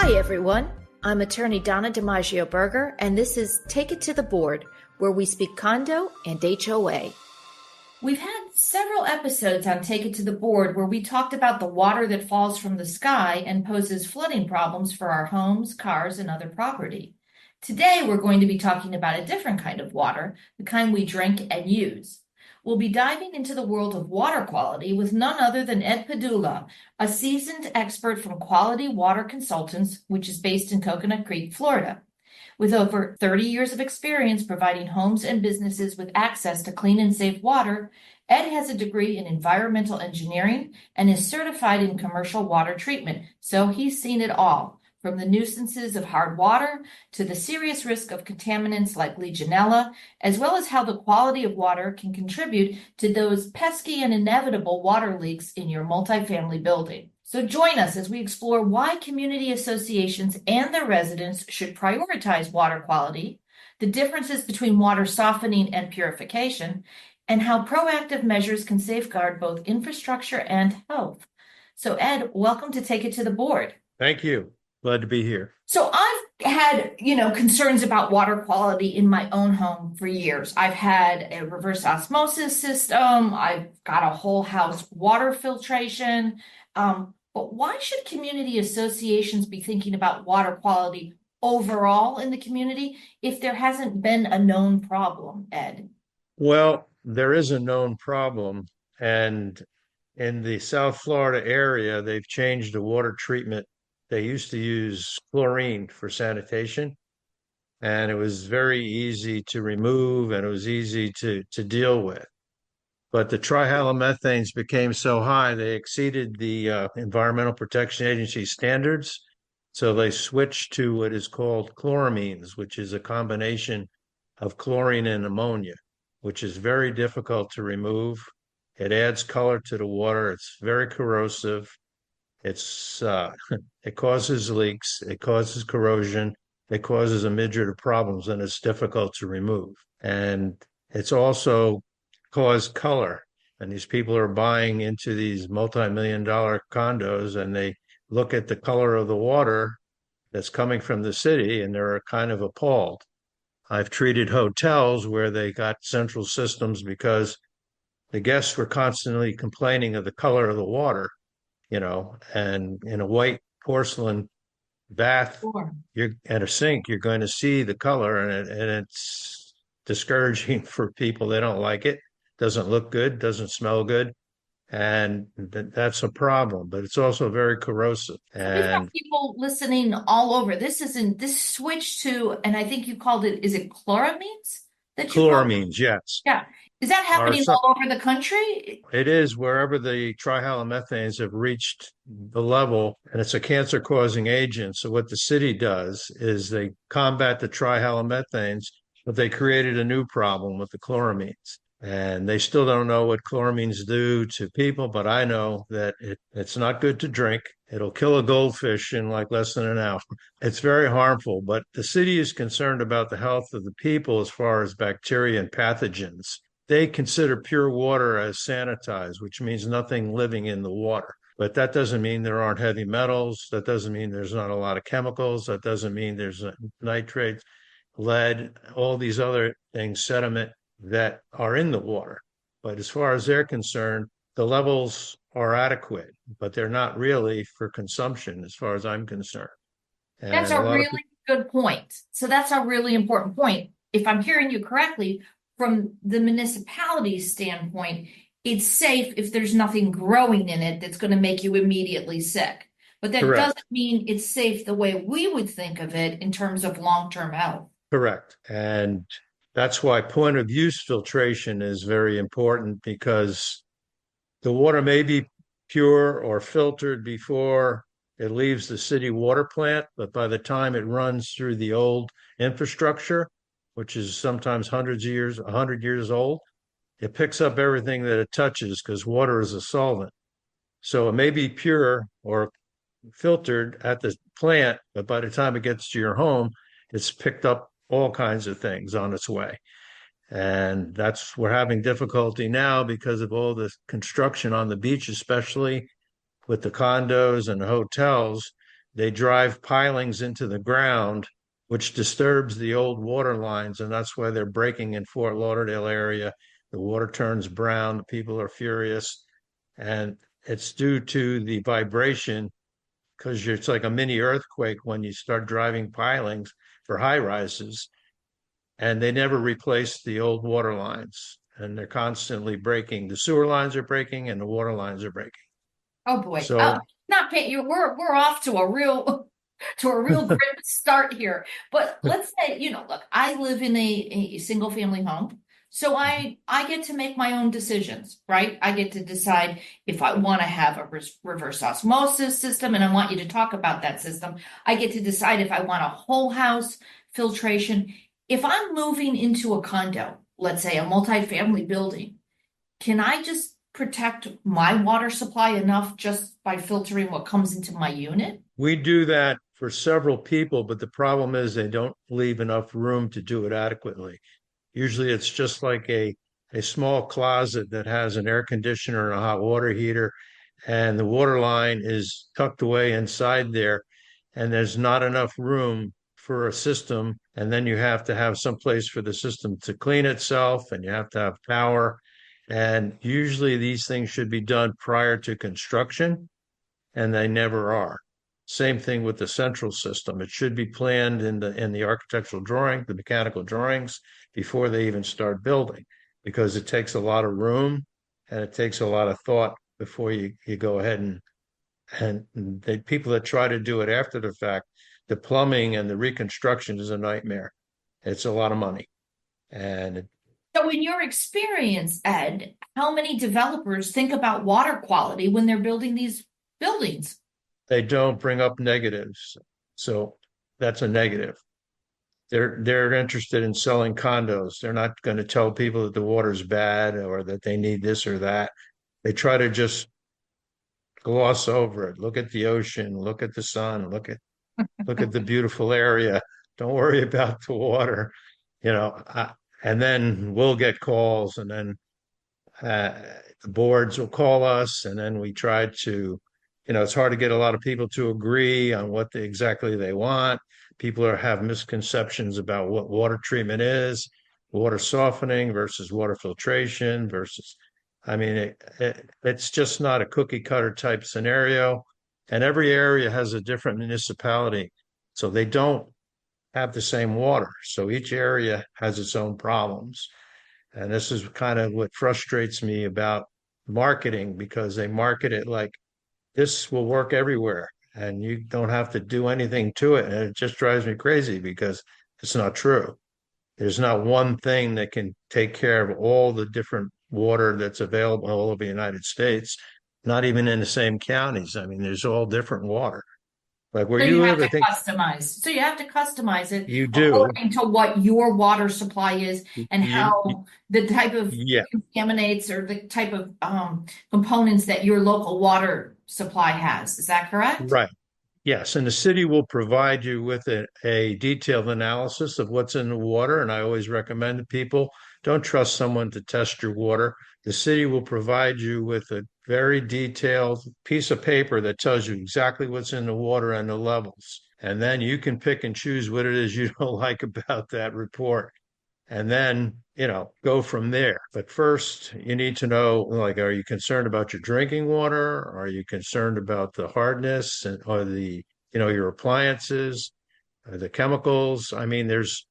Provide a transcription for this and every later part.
Hi, everyone. I'm attorney Donna DiMaggio Berger, and this is Take It to the Board, where we speak condo and HOA. We've had several episodes on Take It to the Board where we talked about the water that falls from the sky and poses flooding problems for our homes, cars, and other property. Today, we're going to be talking about a different kind of water, the kind we drink and use. We'll be diving into the world of water quality with none other than Ed Padula, a seasoned expert from Quality Water Consultants, which is based in Coconut Creek, Florida. With over 30 years of experience providing homes and businesses with access to clean and safe water, Ed has a degree in environmental engineering and is certified in commercial water treatment, so he's seen it all. From the nuisances of hard water to the serious risk of contaminants like Legionella, as well as how the quality of water can contribute to those pesky and inevitable water leaks in your multifamily building. So join us as we explore why community associations and their residents should prioritize water quality, the differences between water softening and purification, and how proactive measures can safeguard both infrastructure and health. So Ed, welcome to Take It to the Board. Thank you. Glad to be here. So I've had, concerns about water quality in my own home for years. I've had a reverse osmosis system. I've got a whole house water filtration. But why should community associations be thinking about water quality overall in the community if there hasn't been a known problem, Ed? Well, there is a known problem. And in the South Florida area, they've changed the water treatment. They used to use chlorine for sanitation, and it was very easy to remove and it was easy to deal with. But the trihalomethanes became so high, they exceeded the Environmental Protection Agency standards. So they switched to what is called chloramines, which is a combination of chlorine and ammonia, which is very difficult to remove. It adds color to the water. It's very corrosive. It causes leaks, it causes corrosion, it causes a myriad of problems, and it's difficult to remove. And it's also caused color. And these people are buying into these multi-million-dollar condos, and they look at the color of the water that's coming from the city, and they're kind of appalled. I've treated hotels where they got central systems because the guests were constantly complaining of the color of the water. And in a white porcelain bath, you're at a sink, you're going to see the color, and it's discouraging for people. They don't like it. Doesn't look good, doesn't smell good, and that's a problem. But it's also very corrosive. And we've got people listening all over. This switch to, and I think you called it, is it chloramines? Chloramines, yes. Yeah. Is that happening all over the country? It is, wherever the trihalomethanes have reached the level, and it's a cancer-causing agent. So what the city does is they combat the trihalomethanes, but they created a new problem with the chloramines. And they still don't know what chloramines do to people, but I know that it's not good to drink. It'll kill a goldfish in like less than an hour. It's very harmful, but the city is concerned about the health of the people as far as bacteria and pathogens. They consider pure water as sanitized, which means nothing living in the water. But that doesn't mean there aren't heavy metals. That doesn't mean there's not a lot of chemicals. That doesn't mean there's nitrates, lead, all these other things, sediment that are in the water. But as far as they're concerned, the levels are adequate, but they're not really for consumption as far as I'm concerned. And that's a really good point. So that's a really important point. If I'm hearing you correctly, from the municipality's standpoint, it's safe if there's nothing growing in it that's going to make you immediately sick. But that doesn't mean it's safe the way we would think of it in terms of long-term health. Correct. And that's why point of use filtration is very important, because the water may be pure or filtered before it leaves the city water plant, but by the time it runs through the old infrastructure, which is sometimes 100 years old, it picks up everything that it touches because water is a solvent. So it may be pure or filtered at the plant, but by the time it gets to your home, it's picked up all kinds of things on its way. And we're having difficulty now because of all the construction on the beach, especially with the condos and the hotels. they drive pilings into the ground, which disturbs the old water lines. And that's why they're breaking in Fort Lauderdale area. The water turns brown. The people are furious. And it's due to the vibration because it's like a mini earthquake when you start driving pilings for high rises. And they never replace the old water lines. And they're constantly breaking. The sewer lines are breaking and the water lines are breaking. Oh boy. So Not pay you. We're off to a real grim start here. But let's say, look, I live in a single family home. So I get to make my own decisions, right? I get to decide if I want to have a reverse osmosis system, and I want you to talk about that system. I get to decide if I want a whole house filtration. If I'm moving into a condo, let's say a multifamily building, can I just protect my water supply enough just by filtering what comes into my unit? we do that for several people, but the problem is they don't leave enough room to do it adequately. Usually it's just like a small closet that has an air conditioner and a hot water heater, and the water line is tucked away inside there, and there's not enough room for a system. And then you have to have some place for the system to clean itself, and you have to have power. And usually these things should be done prior to construction, and they never are. Same thing with the central system. It should be planned in the architectural drawing, the mechanical drawings, before they even start building, because it takes a lot of room and it takes a lot of thought before you go ahead and the people that try to do it after the fact, the plumbing and the reconstruction is a nightmare. It's a lot of money. And So in your experience, Ed, how many developers think about water quality when they're building these buildings? they don't bring up negatives. So that's a negative. They're interested in selling condos. They're not going to tell people that the water's bad or that they need this or that. They try to just gloss over it. Look at the ocean, look at the sun, look at the beautiful area. Don't worry about the water, you know. And then we'll get calls, and then uh, the boards will call us, and then we try to, it's hard to get a lot of people to agree on what exactly they want. People have misconceptions about what water treatment is, water softening versus water filtration versus, I mean, it's just not a cookie cutter type scenario. And every area has a different municipality. So they don't have the same water. So each area has its own problems. And this is kind of what frustrates me about marketing, because they market it like this will work everywhere and you don't have to do anything to it. And it just drives me crazy because it's not true. There's not one thing that can take care of all the different water that's available all over the United States, not even in the same counties. I mean, there's all different water. Like where So you you have live, I to think customize. So you have to customize it you do. according to what your water supply is and You, how the type of yeah, contaminants or the type of components that your local water supply has. Is that correct? right. Yes, and the city will provide you with a detailed analysis of what's in the water. And I always recommend to people, don't trust someone to test your water. The city will provide you with a very detailed piece of paper that tells you exactly what's in the water and the levels. And then you can pick and choose what it is you don't like about that report. And then, go from there. But first, you need to know, like, are you concerned about your drinking water? Are you concerned about the hardness or your appliances, the chemicals? I mean, there's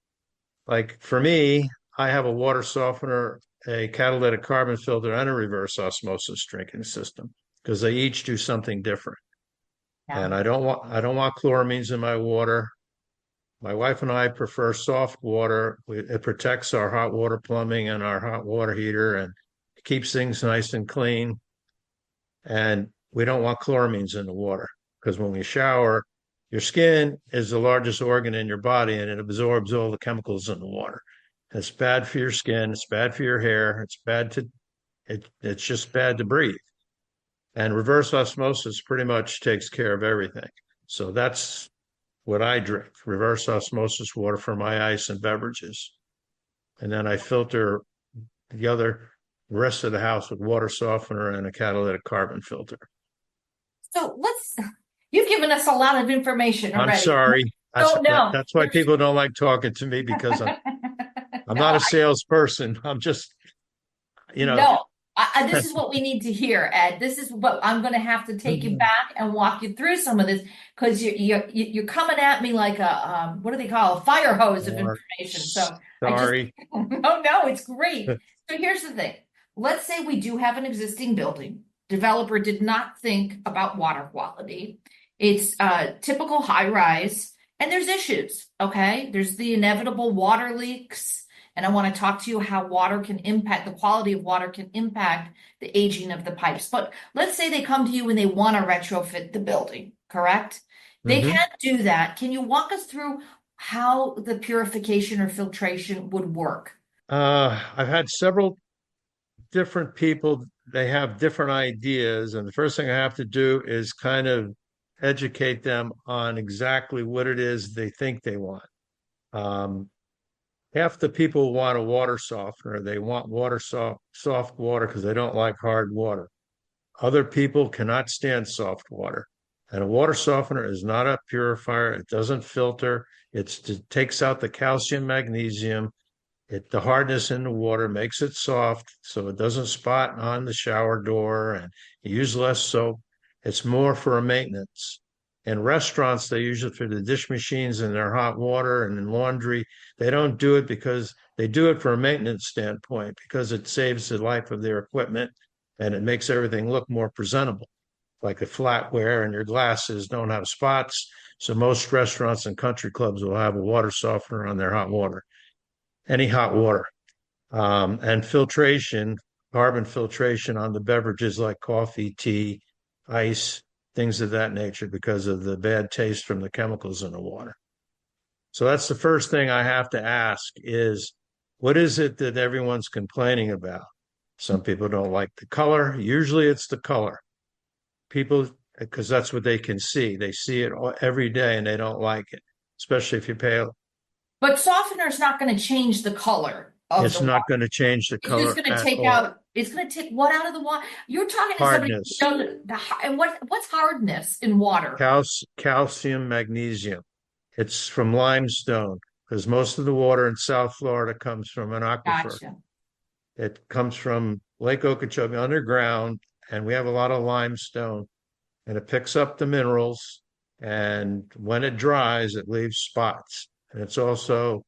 like, for me, I have a water softener, a catalytic carbon filter, and a reverse osmosis drinking system because they each do something different. Yeah. And I don't want chloramines in my water. My wife and I prefer soft water. It protects our hot water plumbing and our hot water heater and keeps things nice and clean. And we don't want chloramines in the water because when we shower, your skin is the largest organ in your body and it absorbs all the chemicals in the water. It's bad for your skin. It's bad for your hair. It's just bad to breathe. And reverse osmosis pretty much takes care of everything. So that's what I drink, reverse osmosis water for my ice and beverages. And then I filter the rest of the house with water softener and a catalytic carbon filter. So you've given us a lot of information I'm already. sorry. Don't know. That's why people don't like talking to me because I'm No, not a salesperson. I'm just, you know, no. This is what we need to hear, Ed. This is what I'm going to have to take you back and walk you through some of this because you're coming at me like a what do they call a fire hose of information. So I just sorry. no, it's great. So here's the thing. Let's say we do have an existing building. Developer did not think about water quality. It's typical high rise, and there's issues. Okay, there's the inevitable water leaks. And I want to talk to you how water can impact the quality of water can impact the aging of the pipes. But let's say they come to you and they want to retrofit the building, correct? They Hmm. can't do that. Can you walk us through how the purification or filtration would work? I've had several different people. They have different ideas, and the first thing I have to do is kind of educate them on exactly what it is they think they want. Um, Half the people want a water softener. They want soft water because they don't like hard water. Other people cannot stand soft water. And a water softener is not a purifier. It doesn't filter. It takes out the calcium, magnesium. The hardness in the water makes it soft so it doesn't spot on the shower door and you use less soap. It's more for a maintenance. In restaurants, they use it for the dish machines and their hot water and in laundry. They don't do it because they do it for a maintenance standpoint because it saves the life of their equipment and it makes everything look more presentable. Like the flatware and your glasses don't have spots. So most restaurants and country clubs will have a water softener on their hot water, any hot water. And filtration, carbon filtration on the beverages like coffee, tea, ice, things of that nature because of the bad taste from the chemicals in the water. So that's the first thing I have to ask is what is it that everyone's complaining about? Some people don't like the color. Usually it's the color. People, because that's what they can see. They see it every day and they don't like it, especially if you pay. But softener is not going to change the color of It's the not water. going to change the It's just color going to at take all. out. It's going to take what out of the water? You're talking to somebody Hardness, who knows and what's hardness in water? calcium, magnesium. It's from limestone because most of the water in South Florida comes from an aquifer. Gotcha. It comes from Lake Okeechobee underground, and we have a lot of limestone, and it picks up the minerals. And when it dries, it leaves spots. And it's also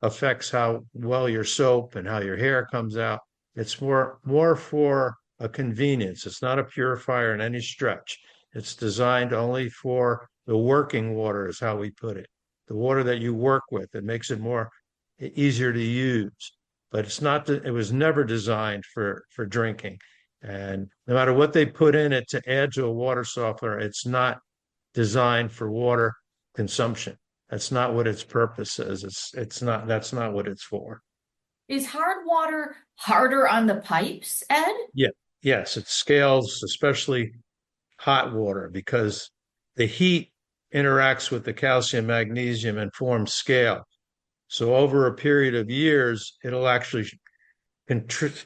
affects how well your soap and how your hair comes out. It's more for a convenience. It's not a purifier in any stretch. It's designed only for the working water, is how we put it. The water that you work with. It makes it more easier to use. But it's not that it was never designed for drinking. And no matter what they put in it to add to a water softener, it's not designed for water consumption. That's not what its purpose is. It's not that's not what it's for. Is hard water harder on the pipes, Ed? Yeah, yes, it scales, especially hot water, because the heat interacts with the calcium magnesium and forms scale. So over a period of years, it'll actually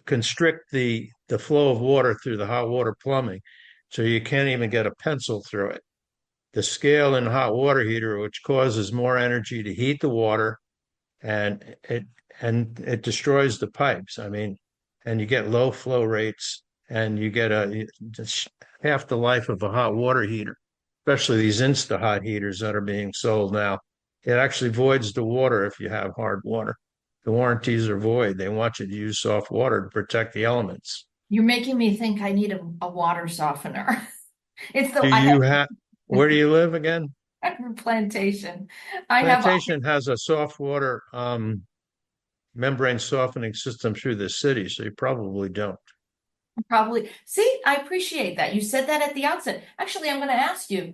constrict the flow of water through the hot water plumbing. So you can't even get a pencil through it. The scale in hot water heater, which causes more energy to heat the water, and it destroys the pipes. I mean, and you get low flow rates, and you get half the life of a hot water heater, especially these Insta hot heaters that are being sold now. It actually voids the water if you have hard water. The warranties are void. They want you to use soft water to protect the elements. You're making me think I need a water softener. It's the Do I you have, where do you live again? have a plantation. I have Plantation has a soft water membrane softening system through the city, so you probably don't. probably see, I appreciate that. You said that at the outset. Actually, I'm going to ask you,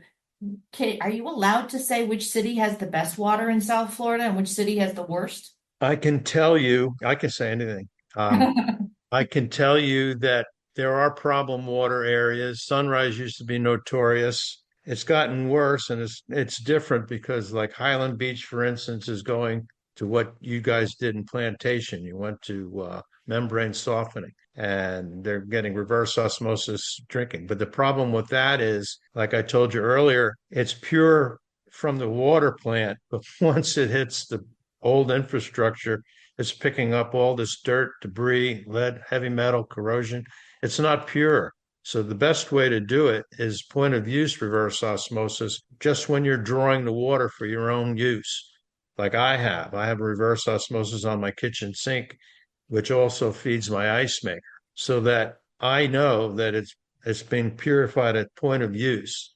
are you allowed to say which city has the best water in South Florida and which city has the worst? I can tell you, I can say anything. Um, I can tell you that there are problem water areas. Sunrise used to be notorious. It's gotten worse and it's different because like Highland Beach, for instance, is going to what you guys did in plantation. You went to membrane softening, and they're getting reverse osmosis drinking. But the problem with that is, like I told you earlier, it's pure from the water plant, but once it hits the old infrastructure, it's picking up all this dirt, debris, lead, heavy metal, corrosion. It's not pure. So the best way to do it is point of use reverse osmosis, just when you're drawing the water for your own use. Like I have. I have a reverse osmosis on my kitchen sink, which also feeds my ice maker, so that I know that it's being purified at point of use.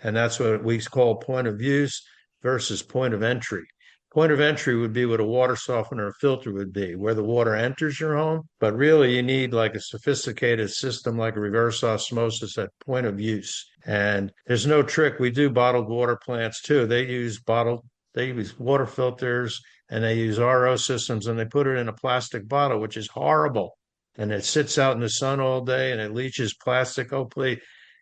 And that's what we call point of use versus point of entry. Point of entry would be what a water softener or filter would be, where the water enters your home. But really, you need like a sophisticated system like a reverse osmosis at point of use. And there's no trick. We do bottled water plants too. They use water filters and they use RO systems, and they put it in a plastic bottle, which is horrible. And it sits out in the sun all day and it leaches plastic. Hopefully,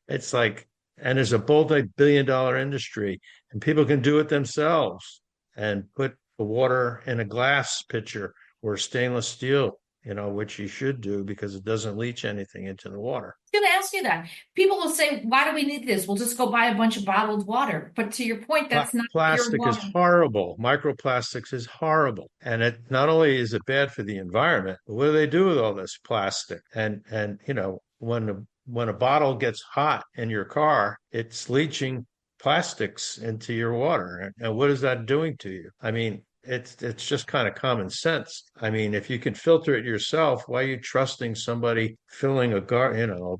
it's like, and there's a multi-billion-dollar industry, and people can do it themselves and put the water in a glass pitcher or stainless steel, which you should do because it doesn't leach anything into the water. I was going to ask you that. People will say, why do we need this? We'll just go buy a bunch of bottled water. But to your point, that's not plastic pure is water. horrible. Microplastics is horrible. And it not only is it bad for the environment, but what do they do with all this plastic? And when a bottle gets hot in your car, it's leaching plastics into your water. And what is that doing to you? I mean, it's just kind of common sense. I mean, if you can filter it yourself, why are you trusting somebody filling a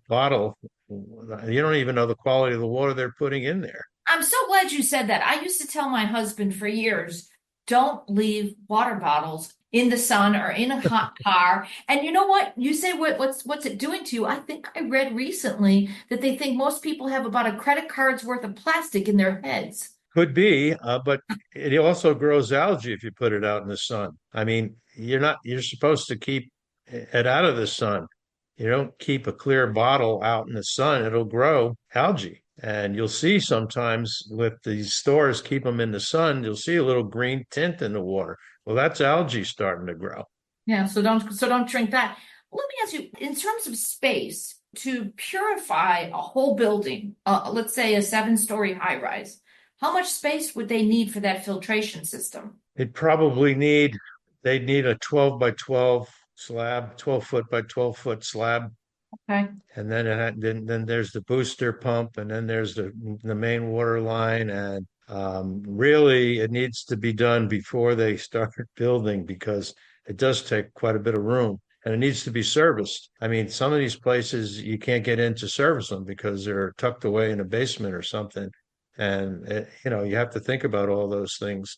bottle? You don't even know the quality of the water they're putting in there. I'm so glad you said that. I used to tell my husband for years, don't leave water bottles in the sun or in a hot car. And you know what? You say, what's it doing to you? I think I read recently that they think most people have about a credit card's worth of plastic in their heads. Could be, but it also grows algae if you put it out in the sun. I mean, you're supposed to keep it out of the sun. You don't keep a clear bottle out in the sun, it'll grow algae. And you'll see sometimes with these stores, keep them in the sun, you'll see a little green tint in the water. Well, that's algae starting to grow. Yeah, so don't drink that. Let me ask you, in terms of space, to purify a whole building, let's say a 7-story high rise, how much space would they need for that filtration system? They'd need a 12 by 12 slab, 12 foot by 12 foot slab. Okay. And then there's the booster pump, and then there's the main water line. And really, it needs to be done before they start building because it does take quite a bit of room, and it needs to be serviced. I mean, some of these places you can't get in to service them because they're tucked away in a basement or something. And you have to think about all those things.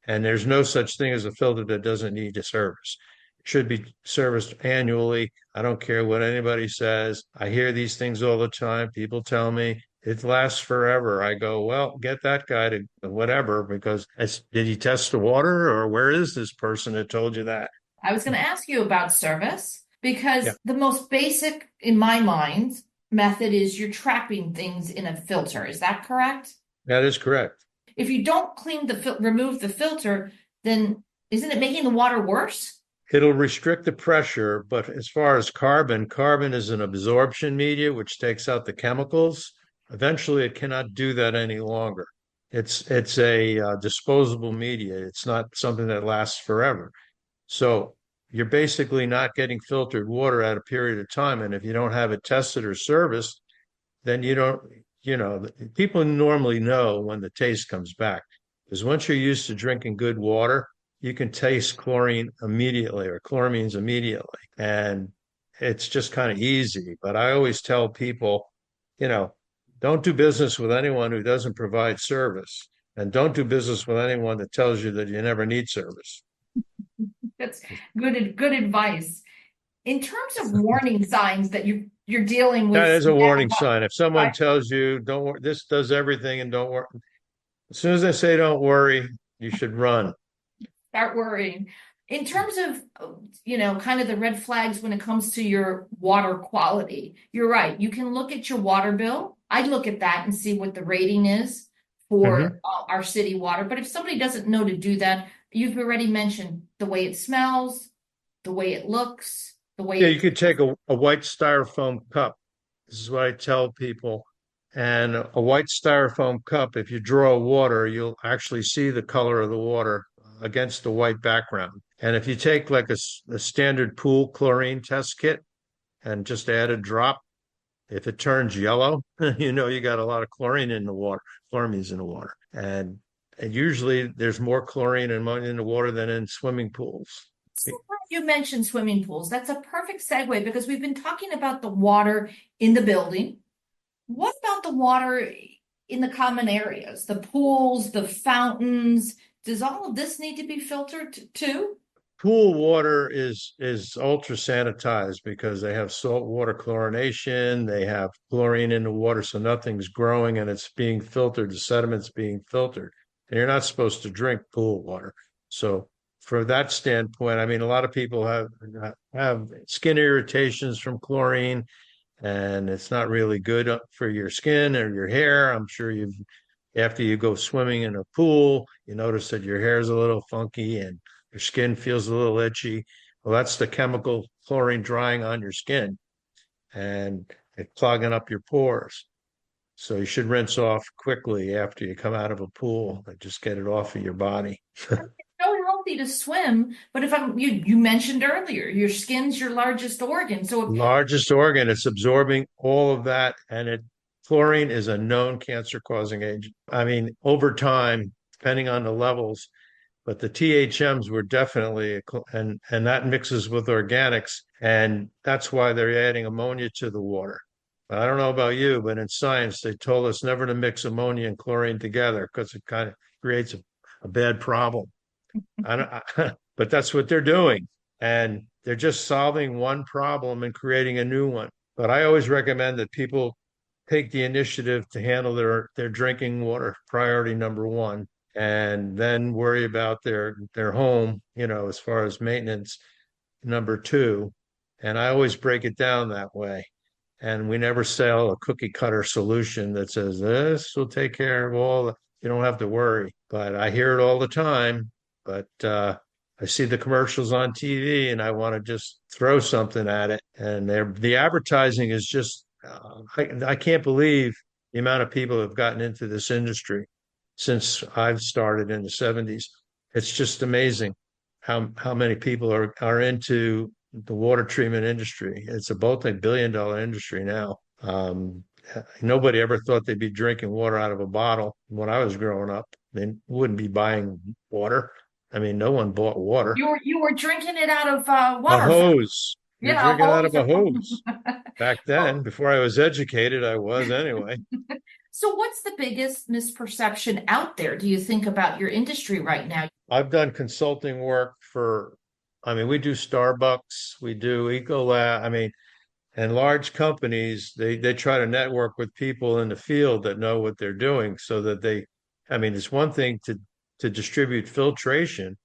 And there's no such thing as a filter that doesn't need a service. It should be serviced annually. I don't care what anybody says. I hear these things all the time. People tell me it lasts forever. I go, well, get that guy to whatever, because did he test the water, or where is this person that told you that? I was going to ask you about service because the most basic, in my mind, method is you're trapping things in a filter. Is that correct? That is correct. If you don't remove the filter, then isn't it making the water worse? It'll restrict the pressure, but as far as carbon is an absorption media, which takes out the chemicals. Eventually, it cannot do that any longer. It's a disposable media. It's not something that lasts forever. So you're basically not getting filtered water at a period of time. And if you don't have it tested or serviced, then you don't, people normally know when the taste comes back. Because once you're used to drinking good water, you can taste chlorine immediately or chloramines immediately. And it's just kind of easy. But I always tell people, don't do business with anyone who doesn't provide service. And don't do business with anyone that tells you that you never need service. That's good advice. In terms of warning signs that you're dealing with. That is a warning sign. If someone tells you, don't worry, this does everything and don't worry. As soon as they say don't worry, you should run. Start worrying. In terms of, kind of the red flags when it comes to your water quality, you're right. You can look at your water bill. I'd look at that and see what the rating is for our city water. But if somebody doesn't know to do that, You've already mentioned the way it smells, the way it looks, the way Yeah, it you could take a white styrofoam cup. This is what I tell people. And a white styrofoam cup, if you draw water, you'll actually see the color of the water against the white background. And if you take like a standard pool chlorine test kit and just add a drop, if it turns yellow, you know you got a lot of chlorine in the water, chloramines in the water. And usually there's more chlorine and ammonia in the water than in swimming pools. So glad you mentioned swimming pools. That's a perfect segue because we've been talking about the water in the building. What about the water in the common areas, the pools, the fountains? Does all of this need to be filtered too? Pool water is ultra sanitized because they have salt water chlorination, they have chlorine in the water, so nothing's growing and it's being filtered, the sediment's being filtered. And you're not supposed to drink pool water. So from that standpoint, I mean, a lot of people have skin irritations from chlorine, and it's not really good for your skin or your hair. I'm sure after you go swimming in a pool, you notice that your hair is a little funky and your skin feels a little itchy. Well, that's the chemical chlorine drying on your skin and it clogging up your pores. So you should rinse off quickly after you come out of a pool and just get it off of your body. So healthy to swim, but if you mentioned earlier, your skin's your largest organ. So Largest organ, it's absorbing all of that, and chlorine is a known cancer-causing agent. I mean, over time, depending on the levels, but the THMs were definitely, and that mixes with organics, and that's why they're adding ammonia to the water. But I don't know about you, but in science, they told us never to mix ammonia and chlorine together because it kind of creates a bad problem. But that's what they're doing. And they're just solving one problem and creating a new one. But I always recommend that people take the initiative to handle their drinking water, priority number one, and then worry about their home, as far as maintenance, number two. And I always break it down that way. And we never sell a cookie cutter solution that says this will take care of you don't have to worry. But I hear it all the time. But I see the commercials on TV and I want to just throw something at it. And the advertising is just, I can't believe the amount of people who have gotten into this industry since I've started in the 70s. It's just amazing how many people are into the water treatment industry. It's a multi-billion-dollar industry now. Nobody ever thought they'd be drinking water out of a bottle when I was growing up. They wouldn't be buying water. I mean, no one bought water. You were drinking it out of A water. hose. You're Yeah, drinking out of a hose. Back then, before I was educated, I was anyway. So what's the biggest misperception out there, do you think, about your industry right now? I've done consulting work we do Starbucks, we do Ecolab, and large companies, they try to network with people in the field that know what they're doing so that it's one thing to distribute filtration,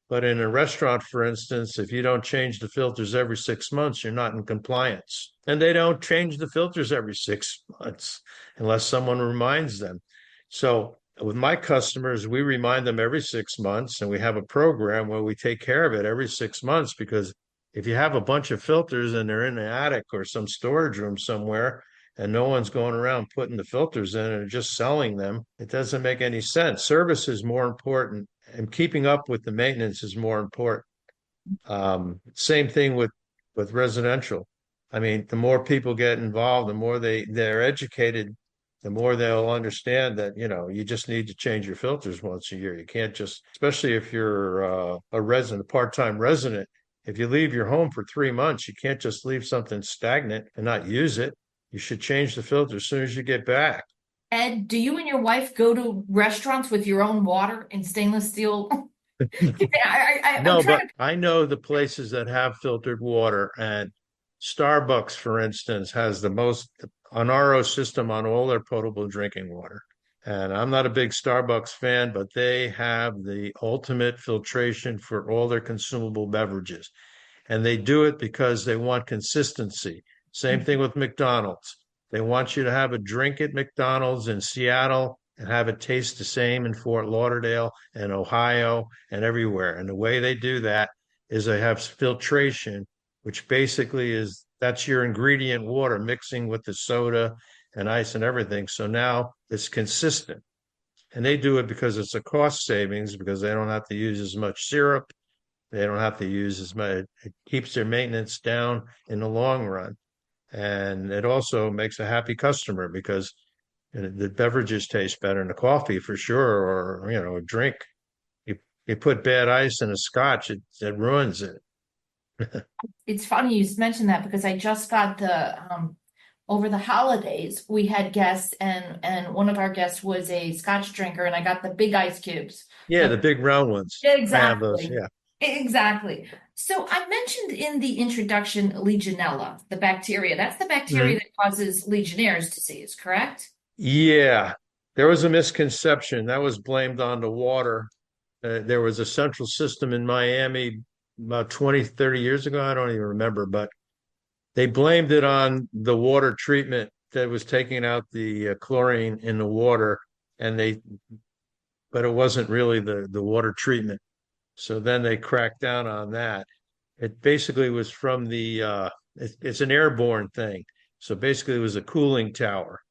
but in a restaurant, for instance, if you don't change the filters every 6 months, you're not in compliance. And they don't change the filters every 6 months unless someone reminds them. So with my customers, we remind them every 6 months, and we have a program where we take care of it every 6 months, because if you have a bunch of filters and they're in the attic or some storage room somewhere, and no one's going around putting the filters in and just selling them, it doesn't make any sense. Service is more important, and keeping up with the maintenance is more important. Same thing with residential. The more people get involved, the more they're educated, the more they'll understand that, you just need to change your filters once a year. You can't just, especially if you're a part-time resident, if you leave your home for 3 months, you can't just leave something stagnant and not use it. You should change the filter as soon as you get back. Ed, do you and your wife go to restaurants with your own water in stainless steel? No, but I know the places that have filtered water, and Starbucks, for instance, has the most an RO system on all their potable drinking water. And I'm not a big Starbucks fan, but they have the ultimate filtration for all their consumable beverages. And they do it because they want consistency. Same thing with McDonald's. They want you to have a drink at McDonald's in Seattle and have it taste the same in Fort Lauderdale and Ohio and everywhere. And the way they do that is they have filtration, which basically is that's your ingredient water mixing with the soda and ice and everything. So now it's consistent. And they do it because it's a cost savings because they don't have to use as much syrup. They don't have to use as much. It keeps their maintenance down in the long run. And it also makes a happy customer because the beverages taste better in the coffee for sure, or, a drink. You put bad ice in a scotch, it ruins it. It's funny you mentioned that because I just got over the holidays, we had guests and one of our guests was a scotch drinker and I got the big ice cubes. Yeah, the big round ones. Exactly. Those, yeah. Exactly. So I mentioned in the introduction Legionella, the bacteria. That's the bacteria that causes Legionnaire's disease, correct? Yeah, there was a misconception that was blamed on the water. There was a central system in Miami about 20, 30 years ago. I don't even remember, but they blamed it on the water treatment that was taking out the chlorine in the water, but it wasn't really the water treatment. So then they cracked down on that. It basically was from it's an airborne thing. So basically it was a cooling tower.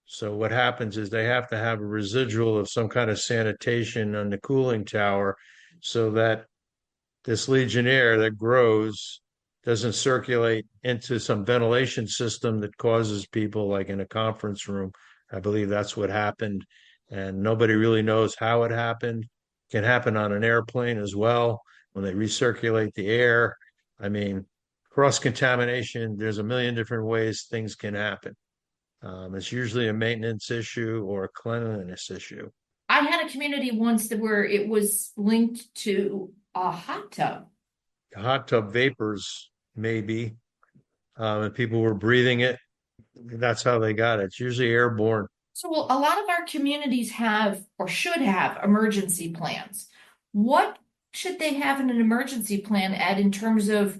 So what happens is they have to have a residual of some kind of sanitation on the cooling tower so that this Legionnaire that grows doesn't circulate into some ventilation system that causes people, like in a conference room. I believe that's what happened. And nobody really knows how it happened. It can happen on an airplane as well when they recirculate the air. I mean, cross-contamination, there's a million different ways things can happen. It's usually a maintenance issue or a cleanliness issue. I had a community once where it was linked to a hot tub. Hot tub vapors, maybe, and people were breathing it. That's how they got it. It's usually airborne. So a lot of our communities have or should have emergency plans. What should they have in an emergency plan, Ed, in terms of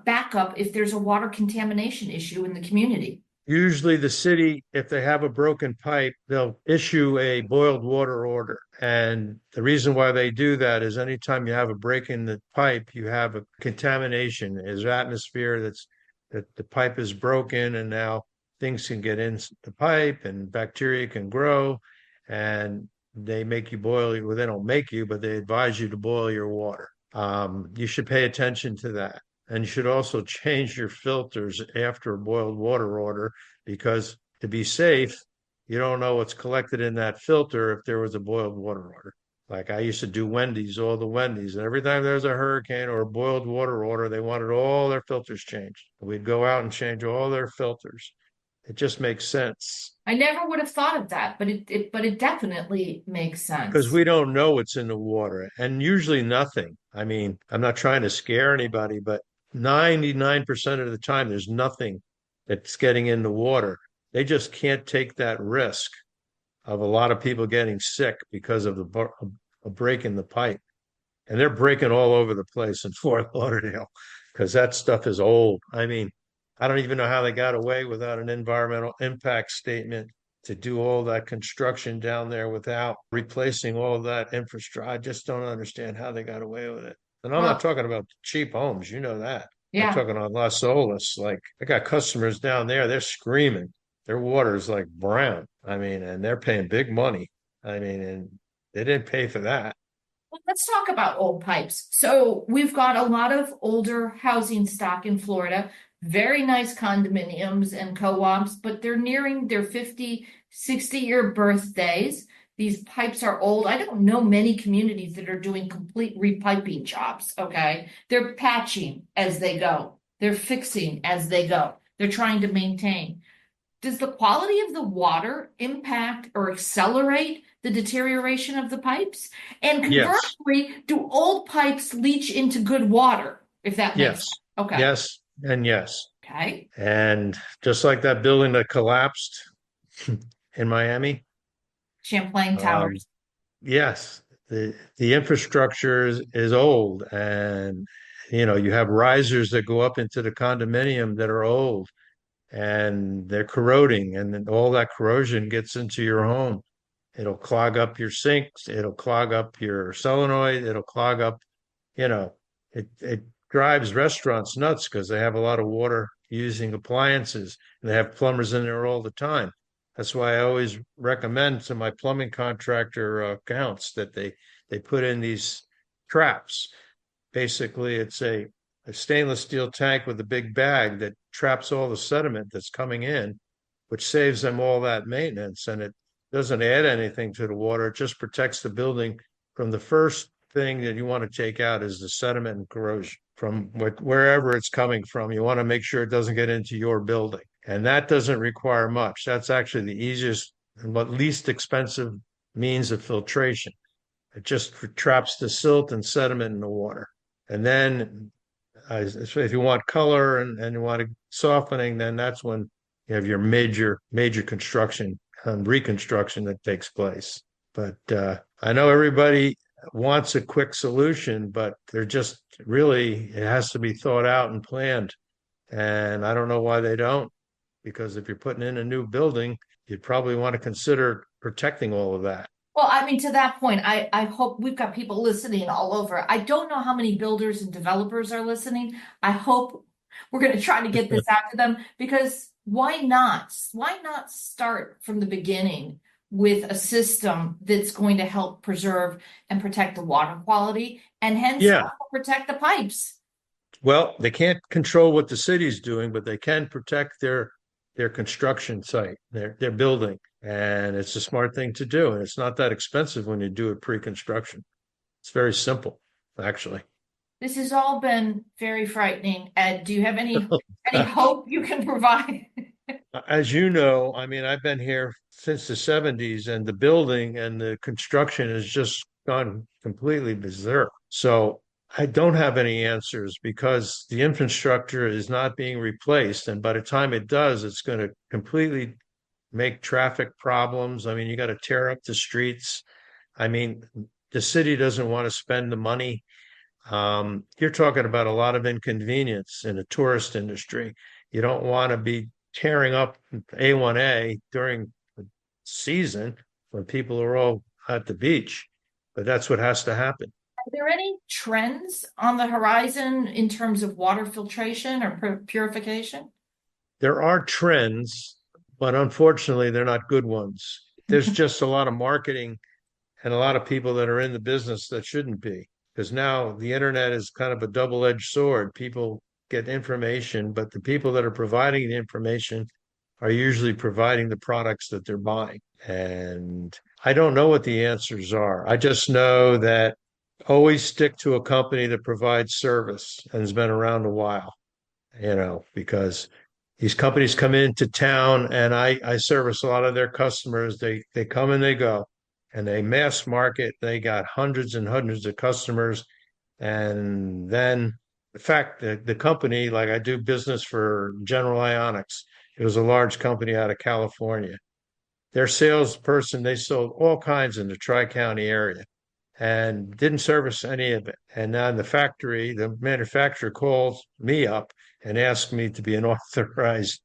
backup if there's a water contamination issue in the community? Usually the city, if they have a broken pipe, they'll issue a boiled water order. And the reason why they do that is anytime you have a break in the pipe, you have a contamination. There's atmosphere that the pipe is broken and now things can get in the pipe and bacteria can grow and they make you boil. Well, they don't make you, but they advise you to boil your water. You should pay attention to that. And you should also change your filters after a boiled water order because to be safe, you don't know what's collected in that filter if there was a boiled water order. Like I used to do all the Wendy's, and every time there was a hurricane or a boiled water order, they wanted all their filters changed. We'd go out and change all their filters. It just makes sense. I never would have thought of that, but it definitely makes sense. Because we don't know what's in the water, and usually nothing. I mean, I'm not trying to scare anybody, but 99% of the time, there's nothing that's getting in the water. They just can't take that risk of a lot of people getting sick because of a break in the pipe. And they're breaking all over the place in Fort Lauderdale because that stuff is old. I mean, I don't even know how they got away without an environmental impact statement to do all that construction down there without replacing all that infrastructure. I just don't understand how they got away with it. And I'm not talking about cheap homes, you know that. Yeah. I'm talking on Las Olas. Like I got customers down there, they're screaming. Their water is like brown. I mean, and they're paying big money. I mean, and they didn't pay for that. Well, let's talk about old pipes. So we've got a lot of older housing stock in Florida, very nice condominiums and co-ops, but they're nearing their 50, 60-year birthdays. These pipes are old. I don't know many communities that are doing complete repiping jobs, okay? They're patching as they go. They're fixing as they go. They're trying to maintain. Does the quality of the water impact or accelerate the deterioration of the pipes? And conversely, do old pipes leach into good water, if that makes sense? Okay. Yes, and yes. Okay. And just like that building that collapsed in Miami, Champlain Towers. Yes, the infrastructure is old, and you have risers that go up into the condominium that are old, and they're corroding, and then all that corrosion gets into your home, It'll clog up your sinks. It'll clog up your solenoid. It'll clog up, you know, it drives restaurants nuts because they have a lot of water using appliances and they have plumbers in there all the time. That's why I always recommend to my plumbing contractor accounts that they put in these traps. Basically, it's a stainless steel tank with a big bag that traps all the sediment that's coming in, which saves them all that maintenance. And it doesn't add anything to the water. It just protects the building from the first thing that you want to take out is the sediment and corrosion from wherever it's coming from. You want to make sure it doesn't get into your building. And that doesn't require much. That's actually the easiest and least expensive means of filtration. It just traps the silt and sediment in the water. And then if you want color and you want softening, then that's when you have your major construction reconstruction that takes place. But I know everybody wants a quick solution, but they're just really, it has to be thought out and planned. And I don't know why they don't, because if you're putting in a new building, you'd probably want to consider protecting all of that. Well, I mean, to that point, I hope we've got people listening all over. I don't know how many builders and developers are listening. I hope we're going to try to get this out to them because why not? Why not start from the beginning with a system that's going to help preserve and protect the water quality and hence protect the pipes? Well, they can't control what the city's doing, but they can protect their construction site, their building. And it's a smart thing to do. And it's not that expensive when you do it pre-construction. It's very simple, actually. This has all been very frightening. Ed, do you have any hope you can provide? As you know, I mean, I've been here since the 70s and the building and the construction has just gone completely berserk. So I don't have any answers because the infrastructure is not being replaced. And by the time it does, it's going to completely make traffic problems. I mean, you got to tear up the streets. I mean, the city doesn't want to spend the money. You're talking about a lot of inconvenience in the tourist industry. You don't want to be tearing up A1A during the season when people are all at the beach, but that's what has to happen. Are there any trends on the horizon in terms of water filtration or purification? There are trends, but unfortunately, they're not good ones. There's just a lot of marketing and a lot of people that are in the business that shouldn't be, because now the internet is kind of a double-edged sword. People get information, but the people that are providing the information are usually providing the products that they're buying. And I don't know what the answers are. I just know that always stick to a company that provides service and has been around a while, because these companies come into town and I service a lot of their customers. They come and they go and they mass market. They got hundreds and hundreds of customers. And then in fact, the company, like I do business for General Ionics. It was a large company out of California. Their salesperson, they sold all kinds in the Tri-County area and didn't service any of it. And now in the factory, the manufacturer calls me up and asked me to be an authorized.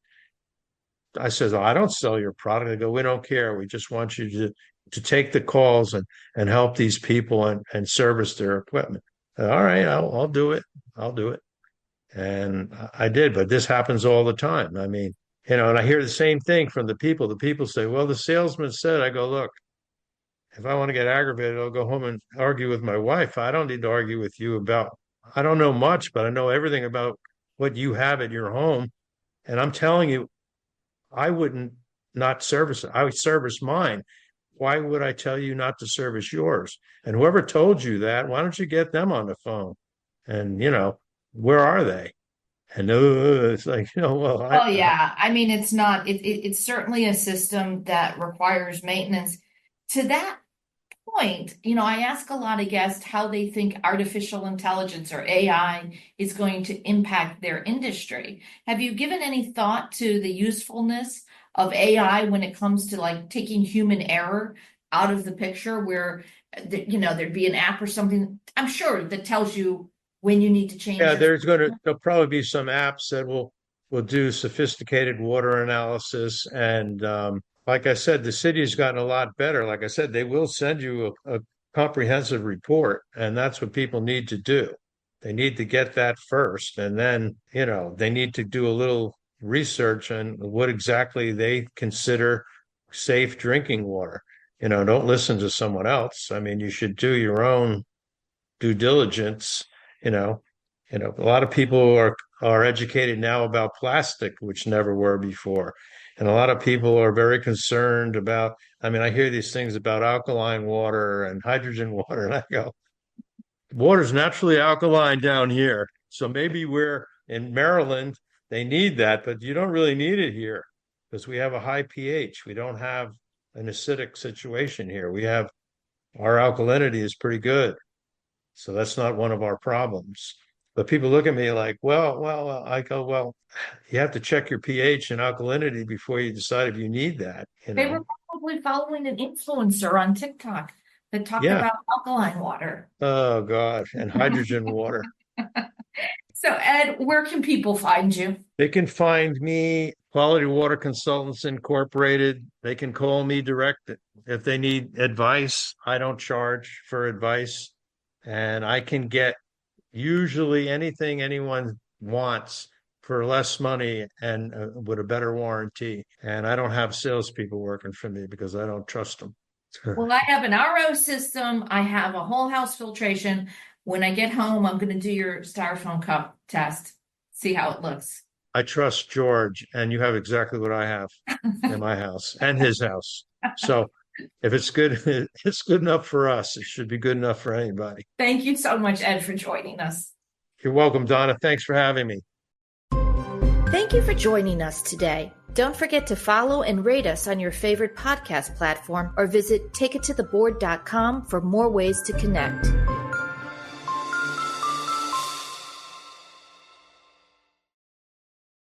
I said, oh, I don't sell your product. They go, we don't care. We just want you to take the calls and help these people and service their equipment. All right, I'll do it. I'll do it. And I did, but this happens all the time. I mean, and I hear the same thing from the people. The people say, well, the salesman said. I go, look, if I want to get aggravated, I'll go home and argue with my wife. I don't need to argue with you about, I don't know much, but I know everything about what you have at your home. And I'm telling you, I wouldn't not service it. I would service mine. Why would I tell you not to service yours? And whoever told you that, why don't you get them on the phone? And, where are they? And it's like, well. Yeah. I mean, it's not, it's certainly a system that requires maintenance. To that point, I ask a lot of guests how they think artificial intelligence or AI is going to impact their industry. Have you given any thought to the usefulness of AI when it comes to like taking human error out of the picture where, there'd be an app or something, I'm sure, that tells you when you need to change. Yeah, there'll probably be some apps that will do sophisticated water analysis and like I said, the city has gotten a lot better. Like I said, they will send you a comprehensive report, and that's what people need to do. They need to get that first, and then, they need to do a little research on what exactly they consider safe drinking water. Don't listen to someone else. I mean, you should do your own due diligence. You know, a lot of people are educated now about plastic, which never were before. And a lot of people are very concerned about, I mean, I hear these things about alkaline water and hydrogen water, and I go, water's naturally alkaline down here. So maybe we're in Maryland, they need that, but you don't really need it here because we have a high pH. We don't have an acidic situation here. Our alkalinity is pretty good. So that's not one of our problems. But people look at me like, well, I go, well, you have to check your pH and alkalinity before you decide if you need that. They were probably following an influencer on TikTok that talked about alkaline water. Oh, God. And hydrogen water. So, Ed, where can people find you? They can find me, Quality Water Consultants Incorporated. They can call me direct if they need advice. I don't charge for advice. And I can get usually anything anyone wants for less money and with a better warranty. And I don't have salespeople working for me because I don't trust them. Well, I have an RO system. I have a whole house filtration. When I get home, I'm going to do your styrofoam cup test, see how it looks. I trust George, and you have exactly what I have in my house and his house. So if it's good, it's good enough for us. It should be good enough for anybody. Thank you so much, Ed, for joining us. You're welcome, Donna. Thanks for having me. Thank you for joining us today. Don't forget to follow and rate us on your favorite podcast platform or visit takeittotheboard.com for more ways to connect.